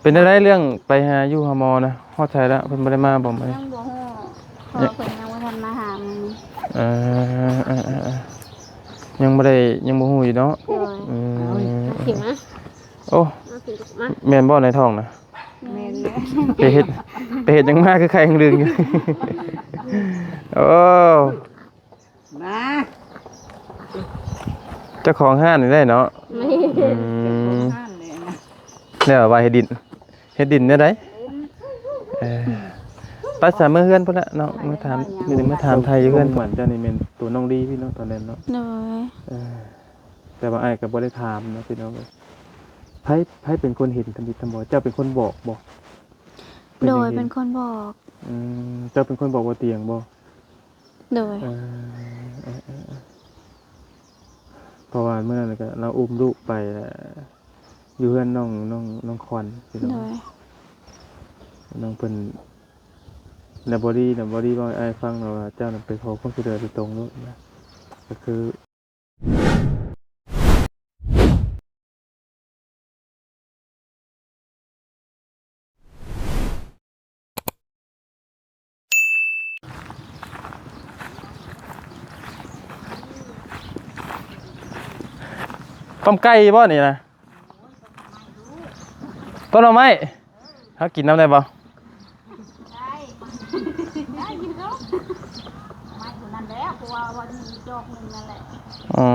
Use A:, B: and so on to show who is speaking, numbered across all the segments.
A: เป็นได้เรื่องไปหาอยู่หาหมอนะฮอดไทยแล้วเพิ่นบ่ได้มาบ่มื้อนี้
B: ยังบ่ฮู้พอเพิ่นยังบ่ทันมาหามื้อนี้
A: เอยังบ่ได้ยังบ่ฮู้อยู่เนาะ
B: โดย
A: อืม
C: ขิงนะ
A: โอ้
C: มาขิงมา
A: แม่นบ่ในท้องนะ
B: แม่นแล้ว
A: ไปเฮ็ดหยังมาคือใครยังลืมอยู่ โอ้
D: มา
A: เจ้าของห้านนี่ได้เนาะอืม
D: ห้านเลยนะ
A: แล้วว่าเฮ็ดดินเนี่ยได้เออไปสามมื้อเฮือนพุ่นละเนาะมาถามมีแต่มาถามไทยอยู่เฮือนเหมือนเจ้านี่แม่นตัวน้องดีพี่เนาะตอนนั้นเนาะ
B: โดย
A: แต่ว่าอ้ายก็บ่ได้ถามนะพี่น้องเอ้ยไผเป็นคนเห็นทำบิดทำบ่เจ้าเป็นคนบอกบ่
B: โดยเป็นคนบอก
A: เจ้าเป็นคนบอกว่าเตียงบ่
B: โดย
A: เพราะว่าเมื่อนั้นก็เราอุ้มลูกไปอยู่เฮือนน้องควันพี่น้อง
B: โดย
A: น้องเพิ่นน่ะบ่ดีว่าอ้ายฟังว่าเจ้าน่ะไปขอความช่วยเหลือโดยตรงนู้นนะก็คือต้มไก่บ่นี่นะต้นหน่อไม้เฮากินน้ำได้บ่
B: ได้กินเขาไม่คนนั้นแล้วเพราะว่าวันนี้จอกนึงนั่นแหละ
A: อ๋อ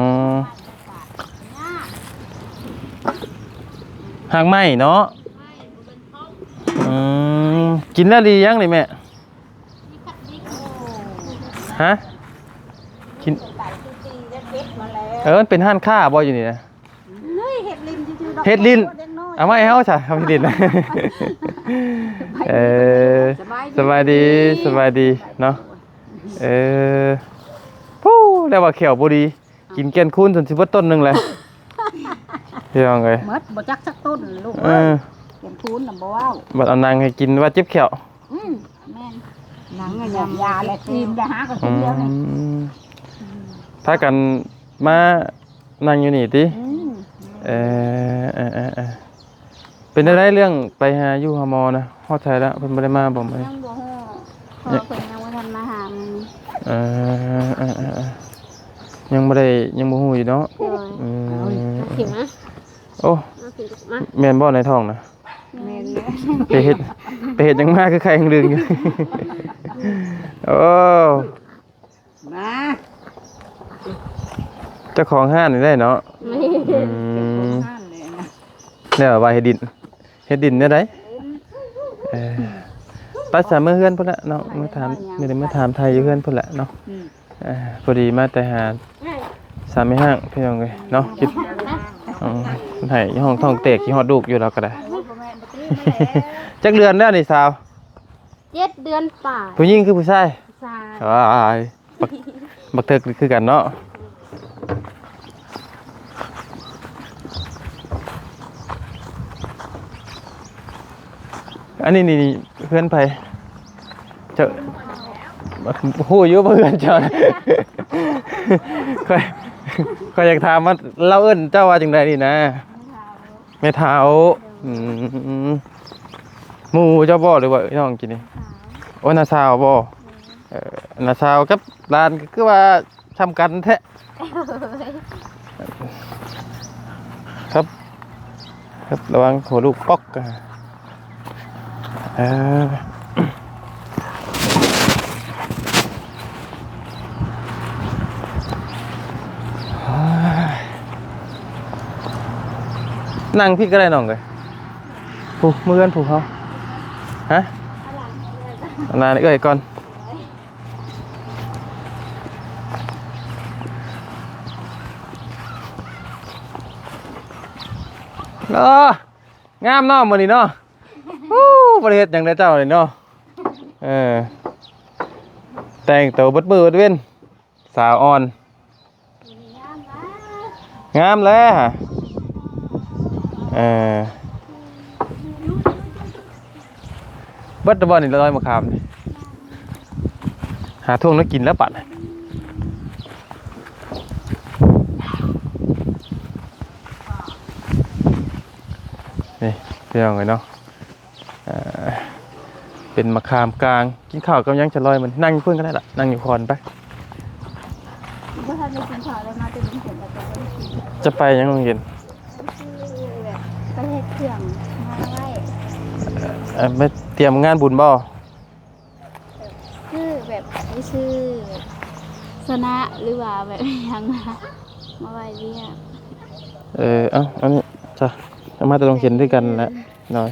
A: หางไหม้เนาะกินแล้วดียังนี่แม่ฮะกินมันเป็นห้านข้าบ่อยู่นี่นะ
B: เฮ็ดลิ้นซื่อๆดอก
A: เฮ็ดลิ้นเอามาให้เฮาจ้ะเฮาเฮ็ดลิ้นสบายดีเนาะปู้แล้วว่าแขวบ่ดีกินแกนคูนจนสิเบิดต้นนึงแหละพี่น้องเอ้ย
D: หมดบ่จักสักต้นลูกเอ้ยเก็บทุนน่ะบ่ว้าว
A: บัดเอานางให้กินว่าเจ็บแขว
D: แม่นหนังอะยาและทีมได้หาก็กินเดียวนี่
A: ถ้ากันมานั่งอยู่นี่ติเป็นได้เรื่องไปหาอยู่หาหมอนะฮอดไทยแล้วเพิ่นบ่ได้มาบ่มื้อนี้
B: ยังบ่ฮู้พอเพิ่นยังบ่ทันมาหามื้อนี้
A: ยังบ่ฮู้อยู่เนาะ
C: ขิงนะ
A: โอ้
C: มาขิงมา
A: แม่นบ่ในท้องนะ
B: แม่นแล้ว
A: ไปเฮ็ดหยังมาคือใครยังลืมอยู่ โอ้
D: มา
A: เจ้าของห้านนี่ได้เนาะ
D: ห้านเลยนะ
A: แล้วว่าเฮ็ดดินเนี่ยได้ไปสามมื้อเฮือนพุ่นละเนาะมาถามมีแต่มาถามไทยอยู่เฮือนพุ่นละเนาะพอดีมาแต่หาสามไม่ห้างพี่น้องเอ้ยเนาะคิดให้ห้องท้องเตกที่ฮอดลูกอยู่แล้วก็ได้จักเดือนแล้วนี่สาว
C: 7 เดือนป่า
A: ผู้หญิงคือผู้ชาย
C: ชา
A: บักเถิกคือกันเนาะอันนี้นี่เพื่อนไปเจอหูอยู่เพื่อนเจ้าค่อยอยากถามว่าเราเอิ้นเจ้าว่าจังไดนี่นะแม่เท้าหมู่เจ้าบ่หรือว่าน้องกินนี่โอ้นาสาวบ่นาสาวกับร้านคือว่าทำกันแท้ครับระวังหัวลูกป๊อกนั่งพี่ก็ได้น้องเลยผูกมือกันผูกเขาฮะนานเอ้ยก่อนงามเนาะมื้อนี้เนาะประเทศยังได้เจ้าเลยเนาะแต่งตัวเบิดเว้นสาวอ่อนงามแล้วเบิดตะบอนนี่ลอยมาคามนี่หาท่วงแล้วกินแล้วปัดนี่เพียงเลยเนาะ อ่าเป็นมะขามกลางกินข้าวกับยังจะลอยมันนั่งอยู่เพิ่นก็ได้ล่ะนั่งอยู่คอนไป
B: บ่ทันได้กินข้าวเลยมาแต่เป็นเห็นแล้วก็บ่ได้กิน
A: จะไปยังโรงเรียน
B: แบบไปเฮ็ดเครื่องมาไว้
A: ไม่เตรียมงานบุญบ่
B: คือแบบไม่ชื่อสนะหรือว่าแบบหยังนะมาไว้เรียก
A: อันนี้จ้ะเอามาแต่โรงเรียนด้วยกันแหละน้อย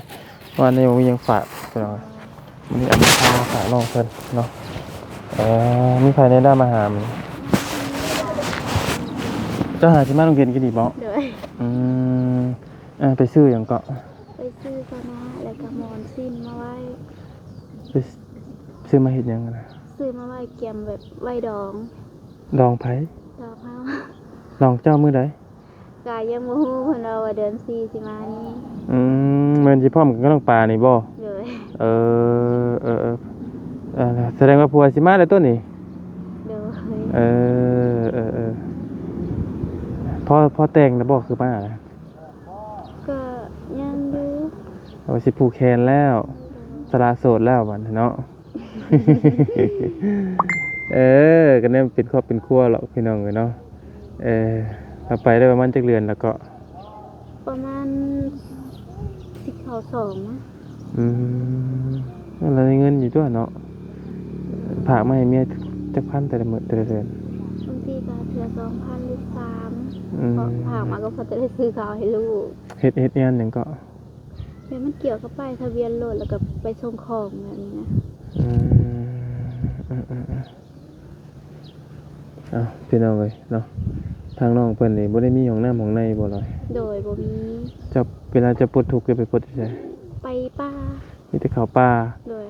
A: วันนี้ผมยังฝากไปหน่อยวันนี้เอามาฝากน้องเพิ่นเนาะมีใครได้มาหามั้ยเจ้าหาที่มาโรงเรียนกินดีบ่
B: โดย
A: ไปซื้อหยังก็
B: ไปซื้อสนะแล้วก็หมอนสิ้นมาไว้
A: ไปซื้อมาเฮ็ดหยังนะ
B: ซื้อมาไว้เกี่ยมแบบไว้ดอง
A: ดองไผ
B: ดอกเฮา
A: ดองเจ้ามื้อใด
B: กายยังบ่ฮู้เพิ่นว่าเดือน4สิมานี้
A: แม่นสิพร้อมกันกับน้องปลานี่บ่
B: โดย
A: แสดงว่าผัวสิมาแล้วตัวนี้
B: โดย
A: พอแต่งแล้วบ่คือมา
B: ก็ยังดู
A: เอาสิผูกแขนแล้วสละโสดแล้วบัดเนาะ ก็เนี่ยเป็นครอบเป็นครัวหรอกพี่น้องเนาะเราไปได้ประมาณจักเดือนแล้วก็
B: ประมาณสิเข้า2นะ
A: เราได้เงินอยู่ด้วยเนาะฝากมาให้เมียจักพันแต่ละมื้อแต่ละเดือน
B: บางทีก็เทื่อ2,000หรือ3
A: อืม
B: เพราะฝากมาก็พอจะได้ซื้อข้าวให้ลูก
A: เฮ็ดงานหยังก็
B: แม่มันเกี่ยวกับป้ายทะเบียนรถแล้วก็ไปส่งของแบบนี้นะ
A: พี่น้องเลยเนาะทางน้องเพิ่นนี่บ่ได้มีห้องน้ำห้องในบ่เลย
B: โดยบ่มี
A: จะเวลาจะปลดทุกข์จะไปปลดที่ไส
B: ไปป้า
A: มีแต่ข้าวปลา
B: โดย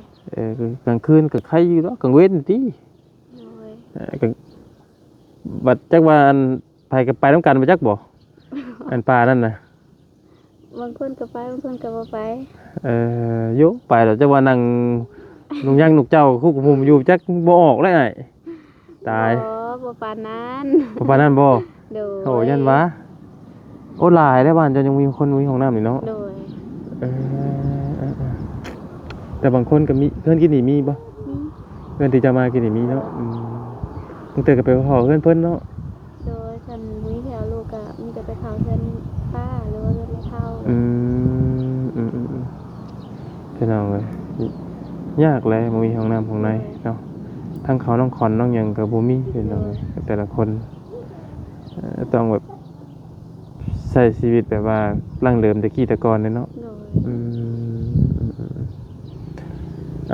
A: คือกลางคืนก็ใครอยู่เนาะกลางเว้นติ
B: โดย
A: ก็บัดจักว่าอันไปก็ไปนำกันบ่จักบ่ อันปลานั่นน่ะ
B: บางคนก็ไปบางคนก็บ่ไป
A: โยไปแล้วจักว่านั่งลุงยังนุกเจ้าคู่กับผมอยู่จักบ่ออกเลยไอ้ตาย
B: บ่ปานนั้น
A: ประมาณนั้นบ่
B: โดย
A: โอ้ยันวะโอ้หลายได้บ้านจะยังมีคนมีห้องน้ำนี่เนาะ
B: โดย
A: แต่บางคนก็มีเพื่อนกินนี่มีบ่
B: นี่
A: เพื่อนที่จะมากินนี่มีเนาะตั้งแต่ก็ไปขอเพื่อนเนาะ
B: โดยฉันมุ้ยแถวลูกก็มีแต่ไปเข้าเพิ่นป้าหรือว่าเพิ่นเข้า
A: พี่น้องเลยยากเลยมันมีห้องน้ำห้องในเนาะทั้งเขาน้องคอนน้องหยังกับบ่มีพี่น้องเลยแต่ละคนต้องแบบใช้ชีวิตแบบว่าร่างเดิมแต่กี้แต่ก่อนเลยเนาะ
B: โด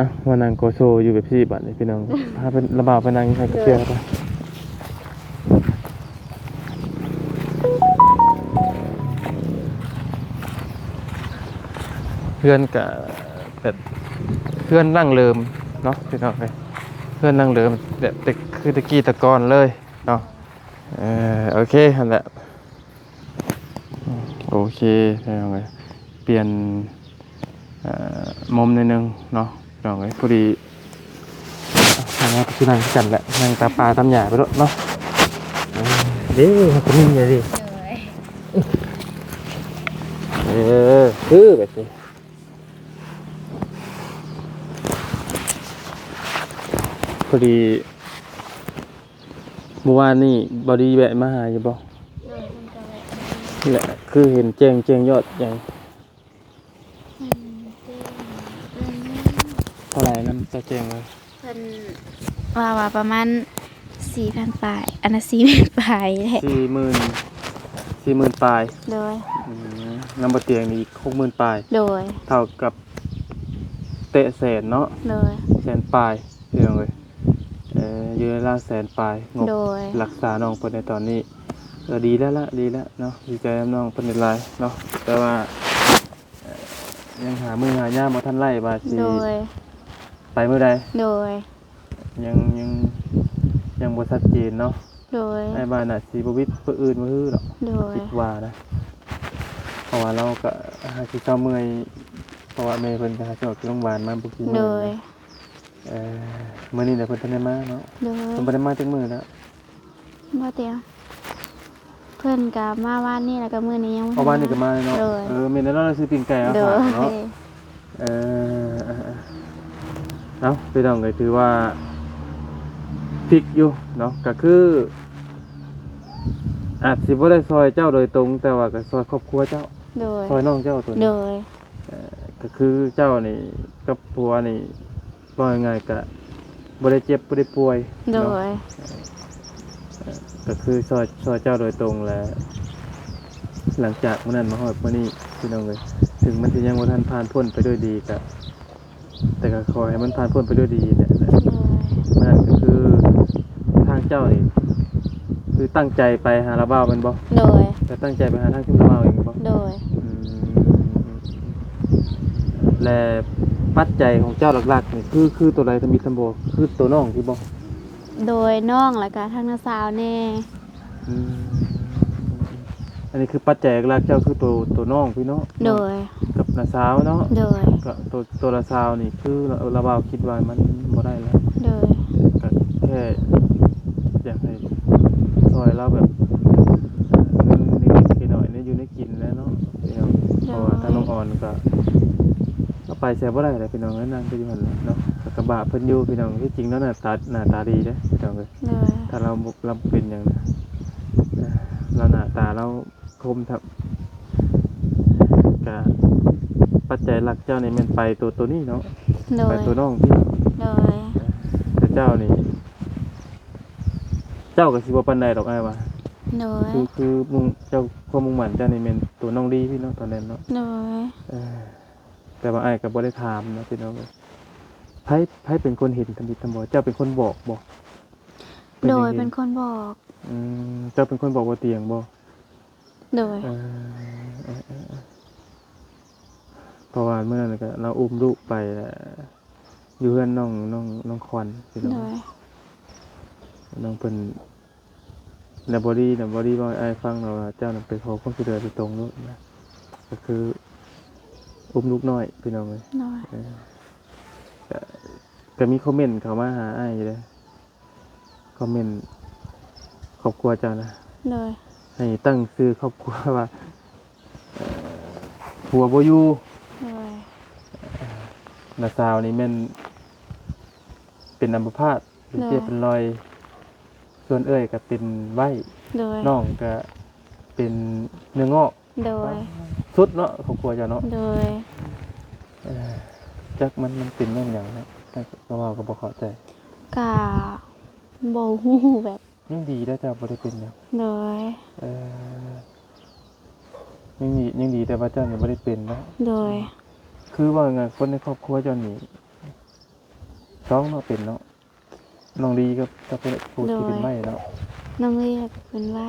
B: ย
A: ว่านางโกโซอยู่แบบพี่บัดนี่พี่น้องพาเป็นระบาดไปนางใส่กระเปียกไปเพื่อนกับแบบเพื่อนร่างเริมเนาะพี่น้องเลยเพื่อนร่างเริมแบบแต่คือตะกี้ตะกอนเลยเนาะโอเคนั่นแหละโอเคพี่น้องเลยเปลี่ยนมุมนิดนึงเนาะพี่น้องเลยพอดีทางนี้ก็คือนั่งกันแหละนั่งตาปลาตามหยาไปแล้วเนาะเด้คนนี้ไงดิคือแบบนี้พอดีเมื่อวานนี่บอดี้แวะมาหาอยู่บ่
B: โดยเพิ่นก็แวะ
A: นี่แหละคือเห็นแจงยอดใหญ่เท่าไหร่นั่นจะแจงเลย
B: เพิ่นว่าประมาณ 4,000 ปลายอันน่ะ4,000 ปลายแหละ
A: 40,000ปลาย
B: โดย
A: น้ำบะเตียงนี่อีก60,000ปลาย
B: โดย
A: เท่ากับเตะแสนเนาะ
B: โดย
A: แสนปลายพี่น้องเลยอยู่ในล่าแสนปลายงบ
B: โดย
A: รักษาน้องเพิ่นในตอนนี้ดีแล้วเนาะดีใจกับน้องเพิ่นในหลายเนาะแต่ว่ายังหามือหายามบ่ทันไล่ว่าสิ
B: โดย
A: ไปมื้อใด
B: โดย
A: ยังบ่ชัดเจนเนาะ
B: โดย
A: ไอ้บ้านน่ะสิบ่วิทย์ผู้อื่นบ่ฮื้อหรอก
B: โดย
A: คิดว่านะเพราะว่าเราก็หาสิเช้าเมื่อยเพราะว่าแม่เพิ่นก็หาสิออกจากโรงพยาบาลมาบ่กี่มื้
B: โด
A: อย มื้อนี้น่ะเพิ่นทันได้มาเนาะ
B: โดย
A: เพิ่นบ่ได้มาจักมื้อแล้ว
B: บ่เตียงเพิ่นก็มาวันนี้แล้วก็มื้อนี้ยังบ่
A: เอาบ้านนี่ก็มาเนาะ
B: โดย
A: แม่นแล้วเราซื้อปิ้งไก่เอา
B: โด
A: ฝาก
B: ย
A: เนาะ เนาะพี่น้องก็ถือว่าพลิกอยู่เนาะก็คืออาจสิบ่ได้ซอยเจ้าโดยตรงแต่ว่าก็ซอยครอบครัวเจ้า
B: โดย
A: ซอยน้องเจ้าตัว
B: โด
A: นี้
B: ย
A: ก็คือเจ้านี่กับผัวนี่ว่าง่ายๆก็บ่ได้เจ็บบ่ได้ป่วย
B: โด
A: เนาะ
B: ย
A: ก็คือซอยเจ้าโดยตรงแล้วหลังจากมื้อนั้นมาฮอดมื้อนี้พี่น้องเอ้ยถึงมันสิยังบ่ทันผ่านพ้นไปด้วยดีก็แต่ก็ขอให้มันผ่านพ้นไปด้วยดีเนี่ย
B: โดย
A: นั่นก็คือทางเจ้านี่คือตั้งใจไปหาลาบ้าวแมันบ่
B: โดย
A: แต่ตั้งใจไปหาทางที่ลาบ้าวเองบ่
B: โดย
A: อืมและปัจจัยของเจ้าหลักๆนี่คือตัวใดทมิตรบ่คือตัวน้องที่บ่
B: โดยน้องแล้วก็ทางน้าสาวแน่
A: อืมอันนี้คือปัจจัยหลักๆเจ้าคือตัวน้องพี่เนาะ
B: โดย
A: กับน้าสาวเนาะ
B: โดย
A: ก็ตัวละสาวนี่คือลาบ้าวคิดว่ามันบ่ได้แล้ว
B: โดย
A: ก็แค่อยากให้ซอยเราแบบเงินนิดๆหน่อยๆเนี่ยอยู่ในกินแล้วเนาะพี่น้องเพราะว่าทางน้องอ่อนก็เอาไปแซ่บ่ได้เลยพี่น้องแล้วนั่งก็อยู่หั่นแหละเนาะก็กระบะเพิ่นอยู่พี่น้องที่จริงแล้วหน้าตาดีเด้อพี่น้องเอ้ย
B: โดย
A: ถ้าเราเป็นอย่างนั้นเราหน้าตาเราคมทับก็ปัจจัยหลักเจ้านี่แม่นไปตัวนี้เนาะ
B: โด
A: ไป
B: ย
A: ตัวน้องพี่
B: โดย
A: แต่เจ้านี่เจ้าก็สิบ่ปานใดดอกอ้ายว่า
B: โดย
A: คือมุ่งเจ้าความมุ่งมั่นเจ้านี่เป็นตัวน้องดีพี่เนาะตอนนั้นเนาะ
B: โดย
A: แต่ว่าไอ้ายก็บ่ได้ถามเนาะพี่น้องเอ้ยไผเป็นคนเห็นทำบิดทำบ่เจ้าเป็นคนบอกบ่
B: โดย
A: ห็
B: เป็นคนบอก
A: เจ้าเป็นคนบอกว่าเตียงบ่
B: โดย
A: เพราะว่าเมื่อนั้นก็เราอุ้มลูกไปแล้วอยู่เฮือนน้องควันพี่น้อง
B: โดย
A: น้องเพิ่นน่ะบ่ดีว่าไอ้ายฟังเราว่าเจ้าน่ะไปขอความช่วยเหลือโดยตรงเนาะนะก็คืออุ้มลูกน้อยพี่น้องเอ้ย
B: โดย
A: ก็มีคอมเมนต์เข้ามาหาอ้ายอยู่เด้อคอมเมนต์ครอบครัวเจ้านะ
B: โดย
A: ให้ตั้งชื่อครอบครัวว่าผัวบ่อยู่
B: โดย
A: น้าสาวนี่แม่นเป็นอัมพาตเป็นเจ็บเป็นรอยส่วนเอ้ยก็เป็นไว้
B: โดย
A: น้องก็เป็นเนื้องอก
B: โดย
A: สุดเนาะครอบครัวเจ้าเนาะ
B: โดย
A: จักมันเป็นเรื่องหยังนะก็ว่าก็บ่เข้าใจ
B: กะบ่ฮู้แบบ
A: ยังดีแล้วเจ้าบ่ได้เป็นหยัง
B: โดย
A: ยังดีแต่ว่าเจ้าเนี่ยบ่ได้เป็นเนาะ
B: โดย
A: คือว่าไงคนในครอบครัวเจ้านี่สองเนาะเป็นเนาะน้องดีก็เป็นผู้ที่เป็นไม้เนาะ
B: น้องเรียกเป็นไว้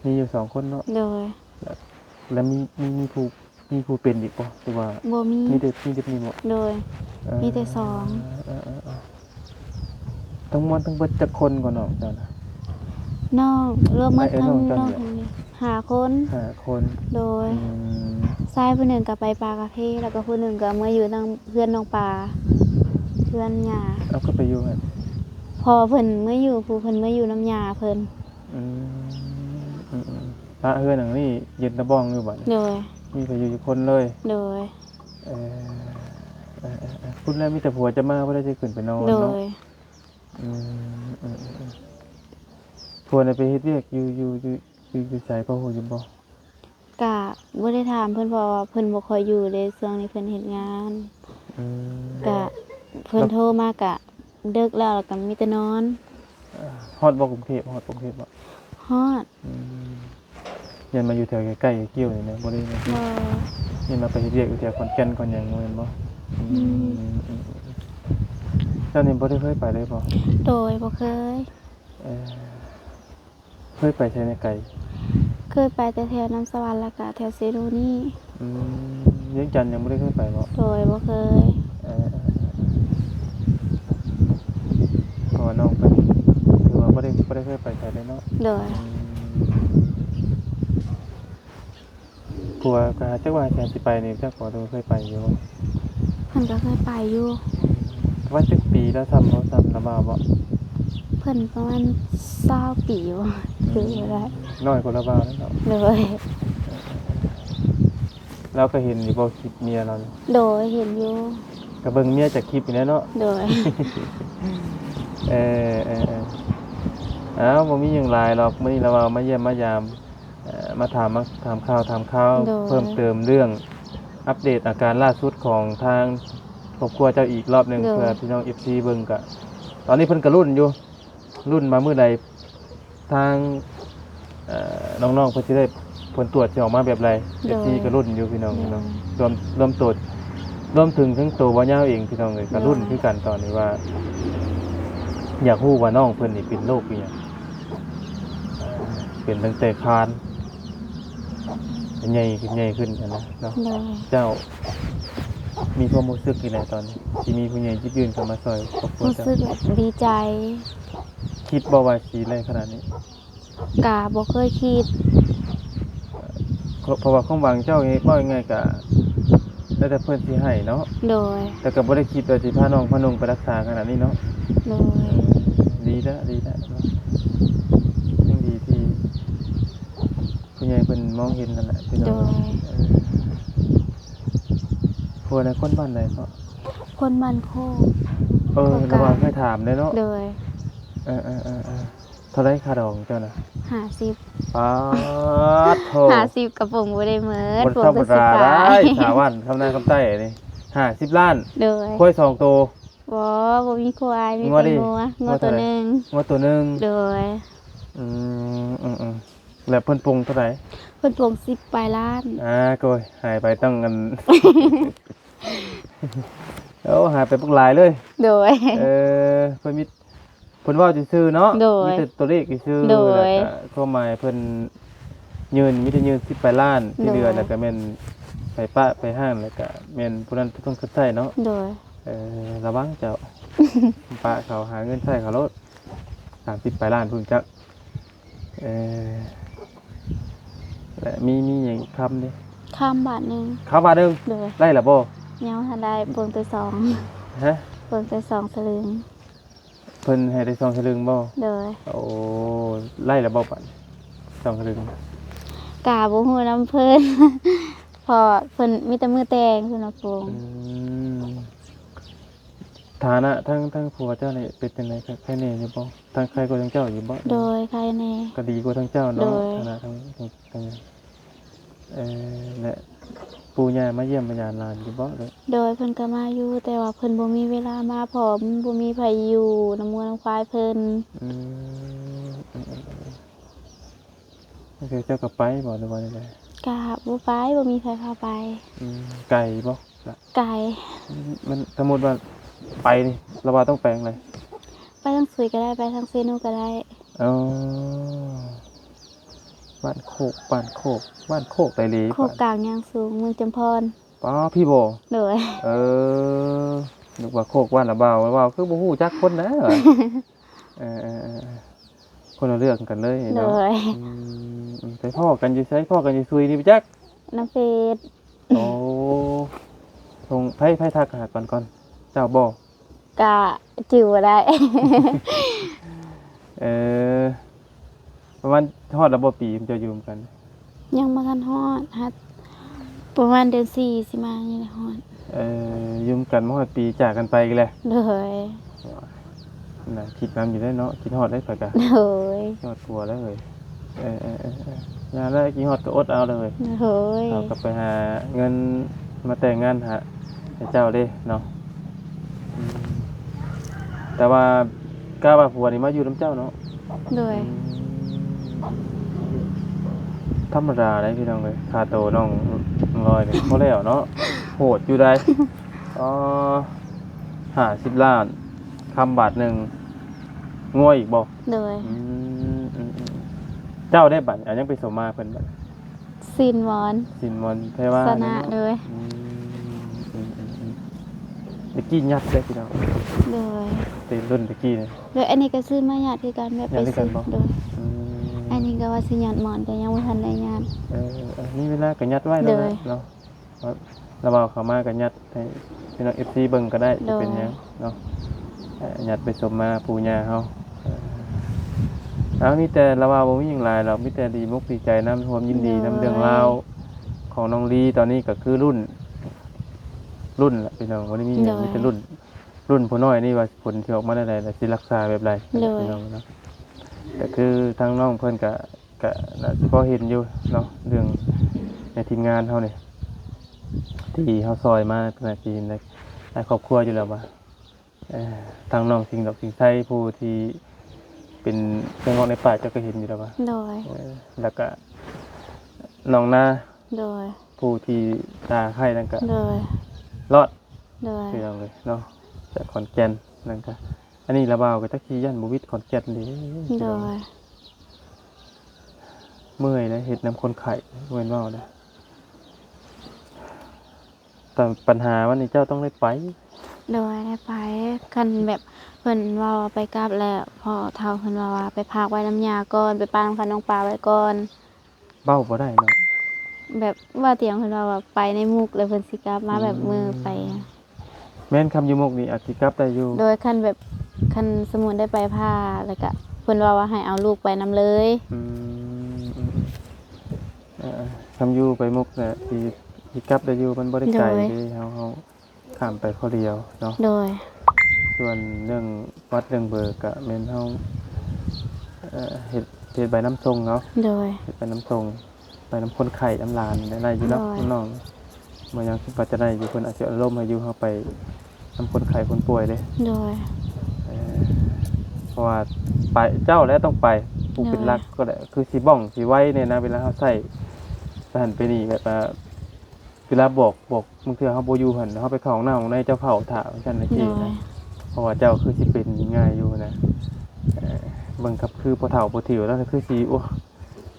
A: มีอยู่2คนเนาะ
B: โดย
A: แล้วมีผู้เป็นอีกบ่หรือว่า
B: บ่มี
A: มีแต่นี่บ่
B: โดย มีแต่สอง
A: ทั้งหมดทั้งเบิดจักคนก่อนเนาะเจ้านะ
B: น้องรวมหมด
A: ไอ้
B: ทั้ง
A: น้องจั
B: น้
A: ง
B: อง
A: เนี่ย
B: คนนี้5 คน
A: 5คน
B: โดย
A: อืม
B: ชายผู้หนึ่งก็ไปปลากระเพแล้วก็ผู้หนึ่งก็มาอยู่ทางเพื่อนน้องปลาเพื่อนหญ้า
A: เอาก็ไปอยู่หั่น
B: พอเพิ่นเมื่ออยู่ผู้เพิ่นเมื่ออยู่น้ำยาเพิ่น
A: อืมพระเฮือนหลังนี้เย็นตะบ้องอยู่บัดนี้
B: โดย
A: มีไปอยู่คนเลย
B: โดย
A: พูดแล้วมีแต่ผัวจะมาเพื่อได้จะขึ้นไปนอน
B: โด
A: เนาะ
B: ย
A: ผัวน่ะไปเฮ็ดเวียกอยู่ไสพ่อฮู้อยู่บ่
B: กะบ่ได้ถามเพิ่นเพราะว่าเพิ่นบ่ค่อยอยู่เลยช่วงนี้เพิ่นเฮ็ดงาน
A: อืม
B: กะเพิ่นโทรมากะดึกแล้วก็มีแต่นอน
A: ฮอดบ่กรุงเทพฮอดกรุงเทพบ่
B: ฮอด
A: ยันมาอยู่แถวใกล้ๆเกี่ยวนี่นะบ่ได้นะ
B: บ่
A: ยันมาไปเฮ็ดเวียกอยู่แถวขอนแก่นก่อนหยังบ่แม่นบ่เจ้านี่บ่ได้เคยไปเลยบ่
B: โดยบ่เคย
A: เคยไปใช้ในไกล
B: เคยไปแต่แถวน้ำสวรรค์แล้วก็แถวเซรูนี่
A: เวียงจันทน์ยังบ่ได้เคยไปบ่
B: โดยบ่เคย
A: เพราะว่าน้องเพิ่นถือว่าบ่ได้เคยไปไสเลยเนาะ
B: โดย
A: กลัวก็จักว่าแทนสิไปนี่จักขอดูเคยไปอยู่
B: เพิ่นก็เคยไปอยู่
A: ว่าจักปีแล้วซ้ำละบ่าวบ่
B: เพิ่นประมาณ20 ปีบ่คือบ่ได้
A: น้อยกว่าละบ่าวแล้วเนาะ
B: โดย
A: แล้วก็เห็นอยู่บ่คลิปเมียเราเนี่ย
B: โดยเห็นอยู่
A: ก็เบิ่งเมียจากคลิปนี่แหละเนาะ
B: โดย
A: เอออ้าวบ่มีหยังหลายหรอกมื้อนี้เรามาเยี่ยมมายามมาถามข่าวเพิ่มเติมเรื่องอัปเดตอาการล่าสุดของทางครอบครัวเจ้าอีกรอบหนึงเพื่อพี่น้อง FC เบิ่งก็ตอนนี้เพิ่นก็รุ่นอยู่รุ่นมามื้อใดทางน้องๆเพิ่นสิได้ผลตรวจสิออกมาแบบไร FC ก็รุ่นอยู่พี่น้องรวมตัวรวมถึงทั้งตัวบ่ยาวเองพี่น้องเอ้ยก็รุ่นคือกันตอนนี้ว่า อยากรู้ว่าน้องเพิ่นนี่เป็นโรคอีหยังเป็นตั้งแต่คานใหญ่ขึ้นนะเนาะ
B: โดย
A: เจ้ามีความรู้สึกยังไงตอนนี้ที่มีผู้ใหญ่ยิบยืนเข้ามาซอยครอบครัว
B: รู้
A: เจ้า
B: สึกดีใจ
A: คิดบ่ว่าสิได้ขนาดนี้
B: กะบ่เคยคิด
A: เพราะว่าความหวังเจ้าบ่ยังไงก็แล้วแต่เพิ่นสิให้เนาะ
B: โดย
A: แต่ก็บ่ได้คิดว่าสิพาน้องพานุ่งไปรักษาขนาดนี้เนาะ
B: โดย
A: ดีแล้วเนาะยังดีที่ผู้ใหญ่เพิ่นมองเห็นนั่นแหละพี่น้
B: โด
A: อง
B: ย
A: พวกนั้นคนบ้านไหนก็
B: คนมันโคก
A: ระหว่างให้ถามเลยเนาะ
B: โดย
A: เท่าไรค่าดองเจ้าน่ะ
B: 50
A: ป๊าดโถ
B: 50กระปุกบ่ได้เหมือน
A: คนธรรมดาได้สาวันคำหน้าคำใต้นี่50 ล้าน
B: โดย
A: กล้วย2ตัว
B: บ่มีควายมี
A: งัวดิ
B: แต่งัวตัวหนึง
A: งวดตัวหนึง
B: โดย
A: แล้วเพิ่นปรุงเท่าไหร่
B: เพิ่นปลง10ปลายล้าน
A: โกยหายไปตั้งเงิน หายไปพวกหลายเลย
B: โดย
A: เพิ่นว่าซื่อๆเนาะ
B: โดย
A: มีแต่ตัวเลขซื่อ
B: โดย
A: แล้วก็ความหมายเพิ่นมีแต่ยืน10 ล้านที่
B: โดย
A: เดือนแล้วก็แม่นไปปะไปห้างแล้วก็แม่นผู้นั้นต้องเข้าใจเนาะ
B: โดย
A: ระวังเจ้า ปะเขาหาเงินใช้เขารถ30 ล้านพุ่นจักและมีอย่างอีกคำดิ
B: ข้ามบาทหนึง
A: คำว่าหนึง
B: โดย
A: ได้ล่ะบ่
B: ยังทันได้เปิงไป2
A: ฮะ
B: เปิงไป2สลึง
A: เพิ่นให้ได้2 สลึงบ่
B: โดย
A: โอ้ไล่ล่ะบ่ปัน2 สลึง
B: กาบ่ฮู้นำเพิ่น พอเพิ่นมีแต่มือแต่งเพิ่นน่ะปลง
A: ฐานะทั้งผัวเจ้านี่เป็นจังไดครับใครแน่อยู่บ่ทั้งใครก็ทั้งเจ้าอยู่บ่
B: โดยใครแน่
A: ก็ดีกว่าทั้งเจ้า
B: โด
A: เนาะ
B: ย
A: ฐานะทั้งและปู่ย่ามาเยี่ยมมายามหลานอยู่บ่เด้อ
B: โดยเพิ่นก็มาอยู่แต่ว่าเพิ่นบ่มีเวลามาพร้อมบ่มีไผอยู่น้ำงัวน้ำควายเพิ่น
A: โอเคเจ้าก็ไปบ่หรือว่าจังได
B: กะบ่ไปบ่มีไผพาไป
A: ไก่บ่ล่ะ
B: ไกล
A: มันสมมุติว่าไปนี่เราว่าต้องแปลงอะไร
B: ไปทางสุยก็ได้ไปทางเซโนก็ได้
A: อ๋อบ้านโคกบ้านโคกไตลี
B: โคกกลางยางสูงเมืองจำพร
A: ป้าพี่โบ
B: โดย
A: นึกว่าโคกบ้านละบ่าวคือบ่ฮู้จักคนนะเออคนละเรื่องกันเลย
B: โด
A: เนาะ
B: ย
A: ไปพ่อกันอยู่ไสพ่อกันอยู่ซุยนี่ไปจัก
B: น้ำเฟซ
A: โอ้ทงไผทักหาก่อนเจ้าบ่
B: กะจิ๋วบ่ได้
A: ประมาณฮอดระบบปีมันจะอยู่กัน
B: ยังบ่ทันฮอดฮัดประมาณเดือน4สิมานี่แหละฮอด
A: ยืมกันมาฮอดปีจากกันไปอีกแล้ว
B: โดย
A: น่ะคิดน้ำอยู่ได้เนาะคิดฮอดได้ไปกะ
B: โดย
A: คิดฮอดผัวแล้วเลยงานได้คิดฮอดก็อดเอาเลย
B: โดย
A: เอากลับไปหาเงินมาแต่งงานหาให้เจ้าเด้เนาะแต่ว่ากล้าว่าผัวนี่มาอยู่น้ำเจ้าเนาะ
B: โดย
A: ธรรมดาได้พี่น้องเลยคาโตน้องลอยเนี่ยเขาแล้วเนาะโหดอยู่ได้50 ล้านคำบาทหนึ่งง่วยอีกบอก
B: โดย
A: เจ้าได้บัตรยังไปสมมาเพิ่นบัตร
B: สินหมอน
A: สินมนเทว่า
B: สนะโดย
A: ตะกี้ยัดได้พี่น้อง
B: โดย
A: ตีรุ่นตะกี้เนี่ย
B: โดยอันนี้ก็ซื้อมาหยาดคือกันแบบไป
A: หยาดคือกั
B: ซื้
A: น
B: อ
A: บ่
B: โดยอันนี้ก็ว่าสิหยาดหมอนแต่ยังบ่ทันได้หยาด
A: นี่เวลาก็ยัดไว้แล้ว
B: เลย
A: เนาะระบาเขามาก็ยัดให้พี่น้อง FC เบิ่งก็ได้จะเป็นหยังเนาะยัดไปสมมาปู่ย่าเฮามีแต่ระบาบ่มีหยังหลายหรอกมีแต่ดีมุกดีใจนำความยินดีนำเรื่องราวของน้องลีตอนนี้ก็คือรุ่น รุ่นแหละพี่น้องบ่ได้มีหยังมีแต่รุ่นผู้น้อยนี่ว่าผลที่ออกมาได้ใดสิรักษาแบบใดพี่น้องเนาะแต่คือทางน้องเพิ่นก็น่าสิพอเห็นอยู่เนาะเรื่องในทีมงานเฮานี่ที่เฮาซอยมาขนาดที่ในครอบครัวอยู่แล้วว่าทางน้องสิ่งดอกสิ่งไทยผู้ที่เป็นเครื่องงอกในป่าเจ้าก็เห็นอยู่แล้วว่า
B: โดย
A: แล้วก็น้องนา
B: โดย
A: ผู้ที่ตาไข้นั่นก็
B: โดย
A: รอด
B: โดย
A: พี่น้องเลยเนาะจากขอนแก่นนั่นก็อันนี้ระบาวกับตะกี้ยันบุวิทย์ขอนแก่นนี่
B: โดย
A: เมื่อยนะเห็ดน้ำคนไข่เว้นว่านะแต่ปัญหาวันนี้เจ้าต้องได้ไป
B: โดยได้ไปคันแบบเพิ่นว่าไปกลับแล้วพอเฒ่าเพิ่นว่าไปพักไว้น้ำยาก่อนไปปานคันน้องปลาไว้ก่อน
A: เบ้าบ่ได้เนาะ
B: แบบว่าเตียงเพิ่นว่าไปในมุกเลยเพิ่นสิกลับมาแบบมือไป
A: แม่นคำอยูมกนี่อาจสิกลับได้อยู่
B: โดยคันแบบคันสมุนได้ไปผ้าแล้วก็เพิ่นว่าให้เอาลูกไปนำเลย
A: อืมคำอยูไปมุกเนี่ยสิกลับได้อยู่มันบ่ได้ไกลเด้เฮาข้ามไปข้อเดียวเนาะ
B: โดย
A: ส่วนเรื่องวัดเรื่องเบอร์ก็แม่นเฮาเฮ็ดใบน้ำทรงเนาะ
B: โดย
A: เฮ็ดใบน้ำทรงใบน้ำคนไข่น้ำลานได้อยู่เนาะ
B: โดย
A: น้องๆบ่ยังคิดว่าจะได้อยู่เพิ่นอาจจะอารมณ์ให้อยู่เฮาไปน้ำคนไข่คนป่วยเด้
B: โดย
A: เพราะว่าไปเจ้าแล้วต้องไปผู้เป็นรักก็ได้คือสิบ้องสิไว้เนี่ยนะเวลาเฮาใส่สถานไปนี่แบบว่าเวลาบอกบางเทื่อเฮาบ่อยู่หั่นเฮาไปเข้าห้องน้ำของในเจ้าเผาถ่าจังซั่นน่ะ
B: โด
A: สิ
B: ย
A: นะเพราะว่าเจ้าคือสิเป็นง่ายอยู่นะเบิ่งกับคือบ่เฒ่าบ่ถิวแล้วคือสิโอ้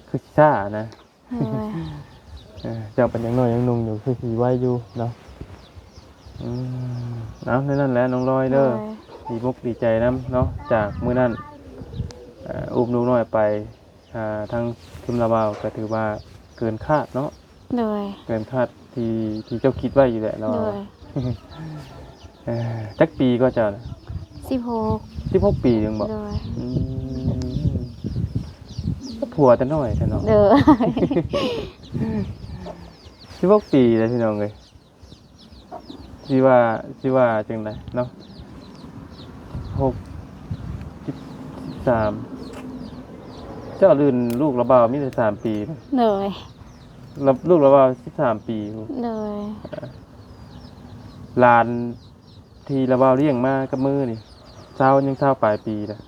A: คือสิช้านะ
B: โดย
A: เจ้าเป็นยังน้อยยังหนุ่มอยู่คือสิไว้อยู่เนาะเอานั่นแหละน้องลอย
B: โด
A: เด้อย ดีมุกดีใจนํเนาะจากมื้อนั้นอุ้มลูกน้อยไปทางคุมลาบาวก็ถือว่าเกินคาดเนาะ
B: โดย
A: เกินคาดที่เจ้าคิดไว้อยู่แหละเนาะ
B: โดย
A: จักปีก็จะ
B: 16
A: 16ปีถึงบอก
B: โดย
A: ผัวแต่น้อยแต่เนาะ
B: โดย
A: 16ปีเลยพี่น้องเอ้ยสิว่าจังไดเนาะ13เจ้าลื่นลูกระบาวมีแต่3ปีนะ
B: โดย
A: ลูกระบาว13ปี
B: โดย
A: หลานที่ระบาวเลี้ยงมากับมือนี่ยังปลายปีนะ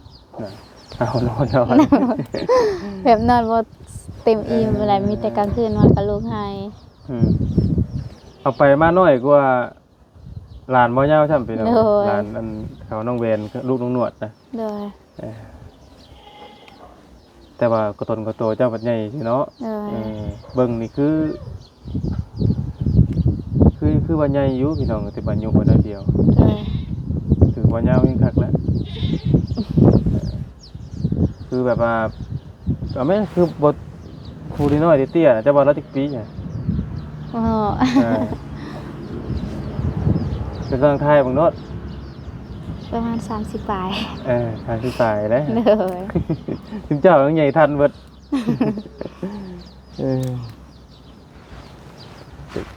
A: เอานอน
B: แบบนอนบ่เต็มอิ่มอะไรมีแต่กลางคืนนอนกับลูกให้
A: เอาไปมาน้อยกว่าหลานบ่ยาวช่ำไปเนาะหลานอันเขาน้องเวนลูกน้องหนวดนะ
B: โดย
A: แต่ว่ากระตนกระโตเจ้าบัดใหญ่สิเนาะ
B: โดย
A: เบิ่งนี่คือว่าใหญ่อยู่พี่น้องแต่บัดอยู่บ่ได้เดียว
B: โดย
A: ถือว่ายาวยิ่งคักแล้วคือแบบว่าเอาแม่คือบทครูน้อยเตี้ยๆจะบ่ละจักปีน่ะ
B: โอ้
A: เป็นทางไทยบางโนด
B: ประมาณ30ปลาย
A: ทางที่สายเลย
B: โดย
A: ถึงเจ้ายังใหญ่ทันเบิด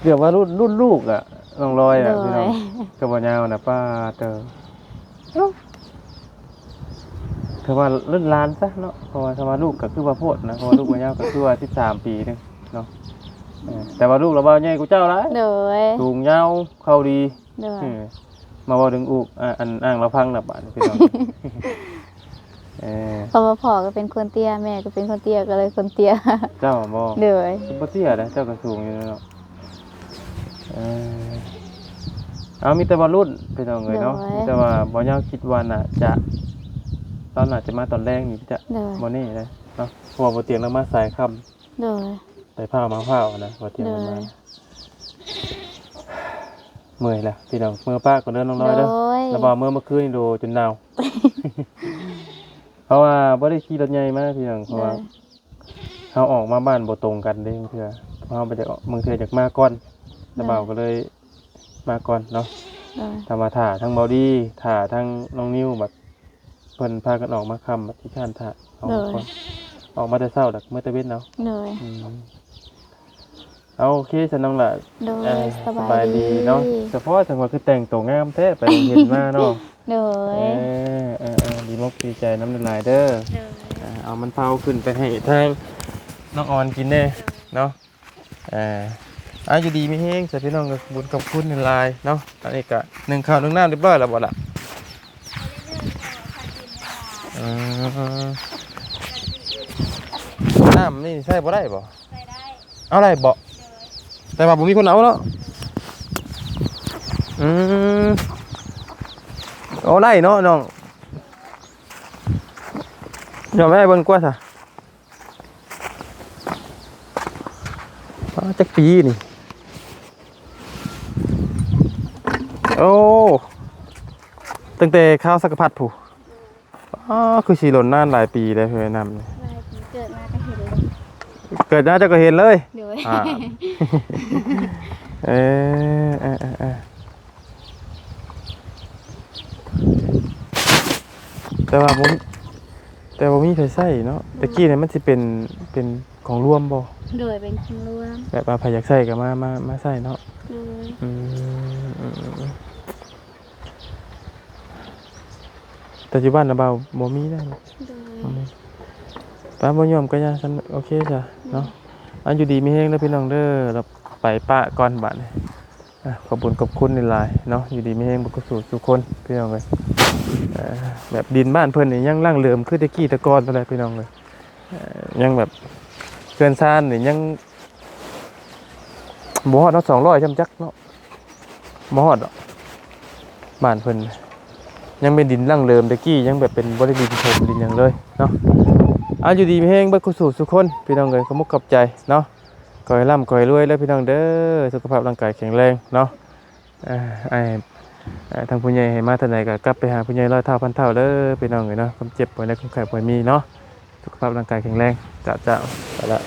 A: เดี๋ยวว่ารุ่นลูกอ่ะน้องลอยอ่ะพี่น้องกับบ่ยาวน่ะป้าเตอคือว่ารุ่นล้านซะเนาะเพราะว่าถ้าว่าลูกก็คือว่าโพดนะเพราะว่าลูกบ่ยาวก็คือว่า13ปีนึงเนาะแต่ว่าลูกเราบ่ใหญ่กูเจ้าหลาย
B: โดย
A: สูงยาวเข้าดี
B: โดย
A: มาบ่ถึงอุกอันอ้างเราพังน่ะบาดพี่น้อง
B: เพราะว่าพ่อก็เป็นคนเตี้ยแม่ก็เป็นคนเตี้ยก็เลยคนเตี้ย
A: เจ้าบ่
B: โดย
A: บ่เตี้ยนะเจ้าก็สูงอยู่เนาะเอามีแต่ว่ารุ่นพี่น้องเอ้ยเนาะมีแต่ว่าบ่ยาวคิดว่าน่ะจะตอนน่ะจะมาตอนแรกนี่จะ
B: โดย
A: บ่แน่นะเนาะเพราะว่าบ่เตียงแล้วมาสายค่ำ
B: โดย
A: ไปพามาพาวนะบ่เตียงมาเมื่อยแล้วพี่น้องเมื่อป้าก็เดินน้องน้อยเด้อแล้วบ่เมื่อคืนนี่โดจนหนาว เพราะว่าบ่ได้ขี่รถใหญ่มาพี่น้องเพราะว่าเฮาออกมาบ้านบ่ตรงกันเด้เทื่อเฮาบ่ได้ออกเทื่อจากมาก่อนแล้วบ่าวก็เลยมาก่อนเนาะ
B: โดย
A: ถ้ามาถ่าทั้งเบาดีถ่าทั้งน้องนิ้วแบบเพิ่นพากันออกมาค่ำแบบที่ชานถ่าออกมาแต่เช้าดักเมื่อตะเวนเนาะ
B: โดย
A: เอาโอเคฉันน้องละ
B: โดย
A: สบายดีเนาะเฉพาะจังหวะคือแต่งตัวงามแท้ไปโรงเรียนมาเนาะ
B: โดย
A: ดีมกดีใจน้ำลายเด้อเอามันเผาขึ้นไปให้ทางน้องออนกินเด้เนาะอยู่ดีไม่แห้งใส่พี่น้องกับบุญกับคุณในลายเนาะอันนี้ก็นึ่งข้าวนึ่งน้ำเรียบร้อยแล้วบ่ล่ะน้ำนี่ใส่บ่ได้บ่ใส่ได้เอาได้บ่แต่ว่าผมมีคนเอาเนาะเอาได้เนาะน้องยอมให้เบิ่งกว่าซะจักปีนี่โอ้ตั้งแต่ข้าวสักพัดผู้คือสีหล่นนานหลายปีเลยเพื่อนนำนี่
B: เกิดมาก็เห็นเลย
A: เกิดน่าจะก็เห็นเลย
B: โดย
A: แต่ว่ามีไฟใส่เนาะตะกี้เนี่ยมันสิเป็นของรวมบ่
B: โดยเป็นคนรวม
A: แบบว่าไผอยากใส่ก็มาใส่เนาะ
B: โดย
A: แต่อยู่บ้านน่ะบ่าวบ่มีแล้ว
B: โดย
A: ป้าบ่ยอมก็ย่าฉันโอเคจ้ะเนาะอันอยู่ดีมีแฮงเด้อพี่น้องเด้อเราไปปะก่อนบัดนี้ขอบคุณในหลายเนาะอยู่ดีมีแฮงบ่กุศลทุกคนพี่น้องเอ้ยแบบดินบ้านเพิ่นนี่ยังร่างเริมคือแตะกี้แต่ก่อนปานใดพี่น้องเอ้ยยังแบบเกินซ่านนี่ยังบ่ฮอดเนาะ200จำจักเนาะบ่ฮอดดอกบ้านเพิ่นยังเป็นดินร่างเริมแตะกี้ยังแบบเป็นบ่ได้ดินโถมดินหยังเลยเนาะอยู่ดีมีแฮงบ่กุศลทุกคนพี่น้องเอ้ยขอมุกขอบใจเนาะขอให้ร่ำขอให้รวยแล้วพี่น้องเด้อสุขภาพร่างกายแข็งแรงเนาะทางผู้ใหญ่ให้มาทางไหนก็กลับไปหาผู้ใหญ่ร้อยเท่าพันเท่าเด้อพี่น้องเอ้ยเนาะความเจ็บป่วยในความไข้ป่วยมีเนาะสุขภาพร่างกายแข็งแรงจ้าไปละ